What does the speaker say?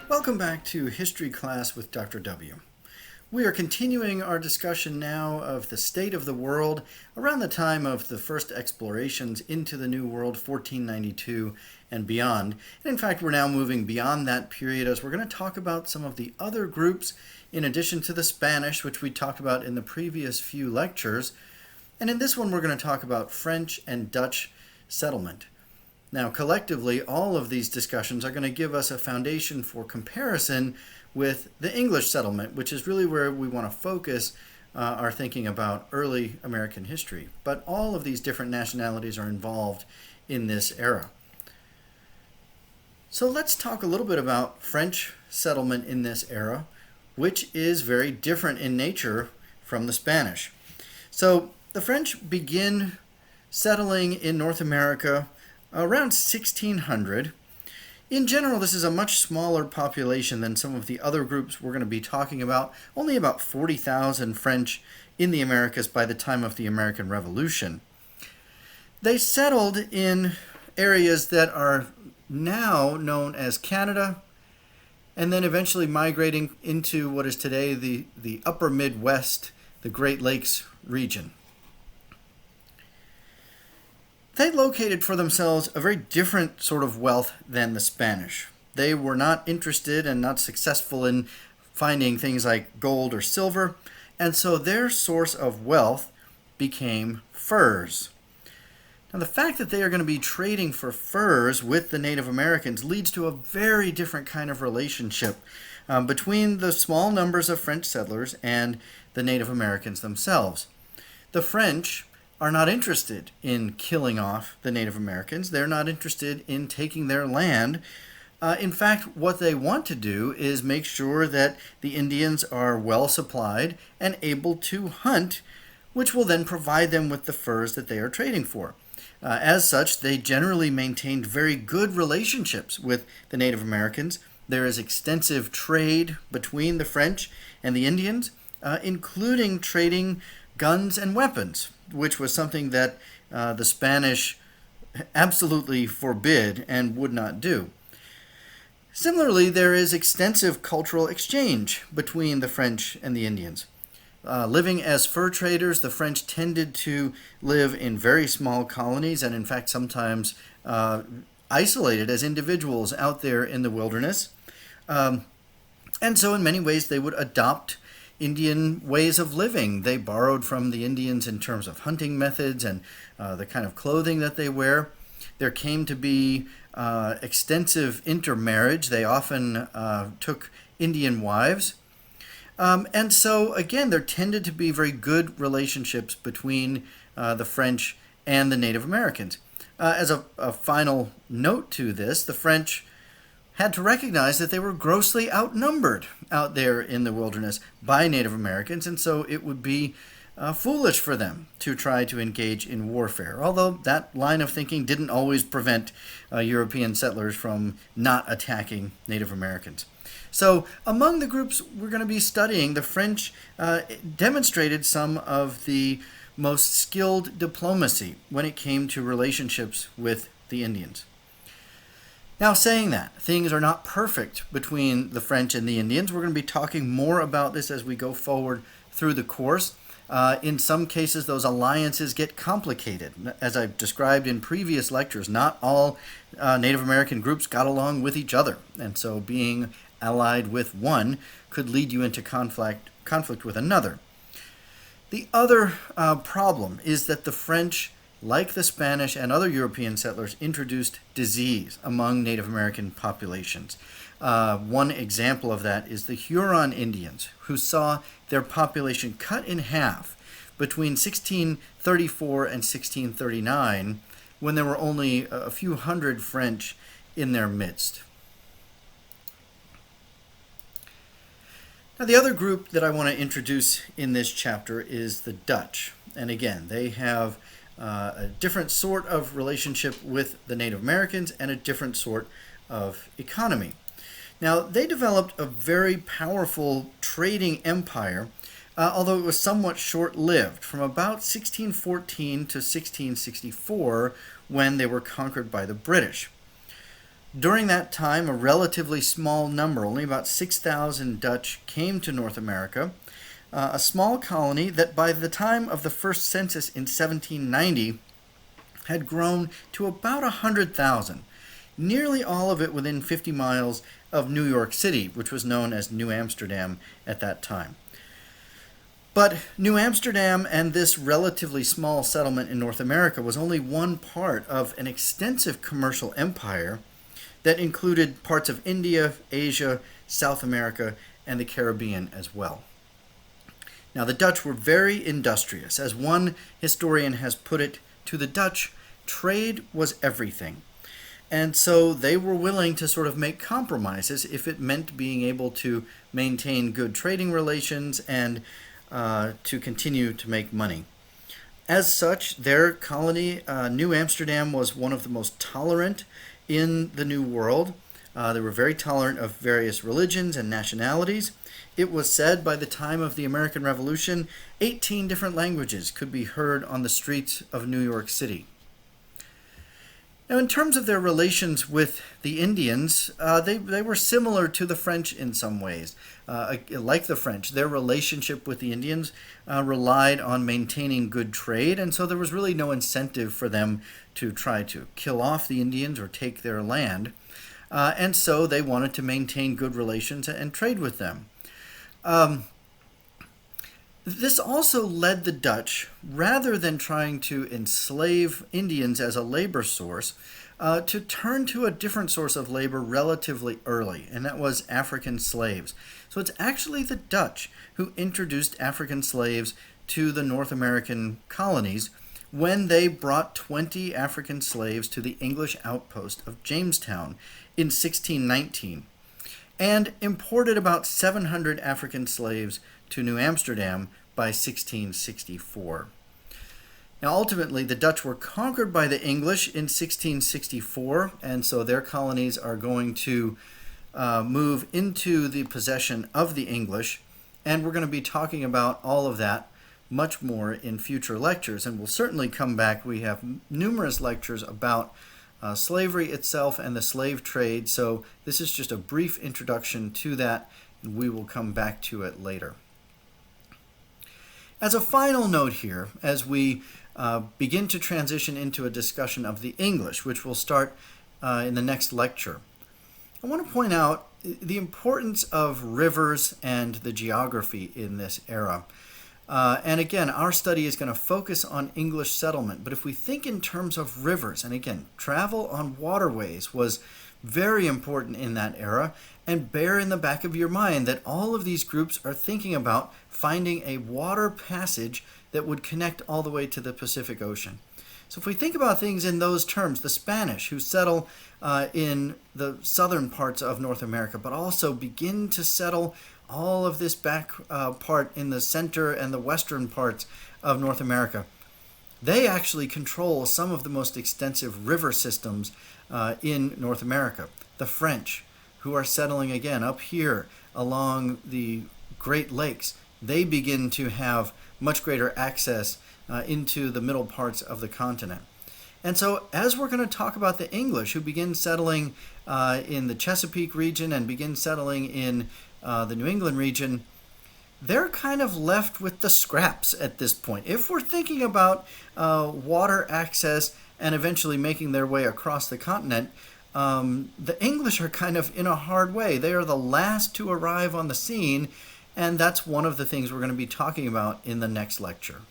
Welcome back to History Class with Dr. W. We are continuing our discussion now of the state of the world around the time of the first explorations into the New World, 1492 and beyond. And in fact, we're now moving beyond that period as we're going to talk about some of the other groups in addition to the Spanish, which we talked about in the previous few lectures. And in this one, we're going to talk about French and Dutch settlement. Now, collectively, all of these discussions are going to give us a foundation for comparison with the English settlement, which is really where we want to focus our thinking about early American history. But all of these different nationalities are involved in this era. So let's talk a little bit about French settlement in this era, which is very different in nature from the Spanish. So the French begin settling in North America around 1600. In general, this is a much smaller population than some of the other groups we're going to be talking about. Only about 40,000 French in the Americas by the time of the American Revolution. They settled in areas that are now known as Canada, and then eventually migrating into what is today the upper Midwest, the Great Lakes region. They located for themselves a very different sort of wealth than the Spanish. They were not interested and not successful in finding things like gold or silver, and so their source of wealth became furs. Now, the fact that they are going to be trading for furs with the Native Americans leads to a very different kind of relationship between the small numbers of French settlers and the Native Americans themselves. The French are not interested in killing off the Native Americans. They're not interested in taking their land. In fact, what they want to do is make sure that the Indians are well supplied and able to hunt, which will then provide them with the furs that they are trading for. As such, they generally maintained very good relationships with the Native Americans. There is extensive trade between the French and the Indians, including trading guns and weapons, which was something that the Spanish absolutely forbid and would not do. Similarly, there is extensive cultural exchange between the French and the Indians. Living as fur traders, the French tended to live in very small colonies and in fact sometimes isolated as individuals out there in the wilderness. And so in many ways they would adopt Indian ways of living. They borrowed from the Indians in terms of hunting methods and the kind of clothing that they wear. There came to be extensive intermarriage. They often took Indian wives. And so, again, there tended to be very good relationships between the French and the Native Americans. As a final note to this, the French had to recognize that they were grossly outnumbered out there in the wilderness by Native Americans, and so it would be foolish for them to try to engage in warfare, although that line of thinking didn't always prevent European settlers from not attacking Native Americans. So among the groups we're going to be studying, the French demonstrated some of the most skilled diplomacy when it came to relationships with the Indians. Now, saying that, things are not perfect between the French and the Indians. We're going to be talking more about this as we go forward through the course. In some cases, those alliances get complicated. As I've described in previous lectures, not all Native American groups got along with each other. And so being allied with one could lead you into conflict with another. The other problem is that the French, like the Spanish and other European settlers, introduced disease among Native American populations. One example of that is the Huron Indians, who saw their population cut in half between 1634 and 1639, when there were only a few hundred French in their midst. Now, the other group that I want to introduce in this chapter is the Dutch. And again, they have a different sort of relationship with the Native Americans and a different sort of economy. Now, they developed a very powerful trading empire, although it was somewhat short-lived, from about 1614 to 1664, when they were conquered by the British. During that time, a relatively small number, only about 6,000 Dutch, came to North America, a small colony that by the time of the first census in 1790 had grown to about 100,000, nearly all of it within 50 miles of New York City, which was known as New Amsterdam at that time. But New Amsterdam and this relatively small settlement in North America was only one part of an extensive commercial empire that included parts of India, Asia, South America, and the Caribbean as well. Now, the Dutch were very industrious. As one historian has put it, to the Dutch, trade was everything. And so they were willing to sort of make compromises if it meant being able to maintain good trading relations and to continue to make money. As such, their colony, New Amsterdam, was one of the most tolerant in the New World. They were very tolerant of various religions and nationalities. It was said by the time of the American Revolution, 18 different languages could be heard on the streets of New York City. Now, in terms of their relations with the Indians, they were similar to the French in some ways. Like the French, their relationship with the Indians relied on maintaining good trade, and so there was really no incentive for them to try to kill off the Indians or take their land. And so they wanted to maintain good relations and trade with them. This also led the Dutch, rather than trying to enslave Indians as a labor source, to turn to a different source of labor relatively early, and that was African slaves. So it's actually the Dutch who introduced African slaves to the North American colonies when they brought 20 African slaves to the English outpost of Jamestown in 1619, and imported about 700 African slaves to New Amsterdam by 1664. Now, ultimately, the Dutch were conquered by the English in 1664, and so their colonies are going to move into the possession of the English, and we're going to be talking about all of that much more in future lectures, and we'll certainly come back. We have numerous lectures about slavery itself and the slave trade, so this is just a brief introduction to that, and we will come back to it later. As a final note here, as we begin to transition into a discussion of the English, which will start in the next lecture, I want to point out the importance of rivers and the geography in this era. And again, our study is going to focus on English settlement, but if we think in terms of rivers, and again, travel on waterways was very important in that era, and bear in the back of your mind that all of these groups are thinking about finding a water passage that would connect all the way to the Pacific Ocean. So if we think about things in those terms, the Spanish who settle in the southern parts of North America, but also begin to settle all of this back part in the center and the western parts of North America, they actually control some of the most extensive river systems in North America. The French, who are settling again up here along the Great Lakes, they begin to have much greater access into the middle parts of the continent. And so as we're going to talk about the English, who begin settling in the Chesapeake region and begin settling in the New England region, they're kind of left with the scraps at this point. If we're thinking about water access and eventually making their way across the continent, the English are kind of in a hard way. They are the last to arrive on the scene, and that's one of the things we're going to be talking about in the next lecture.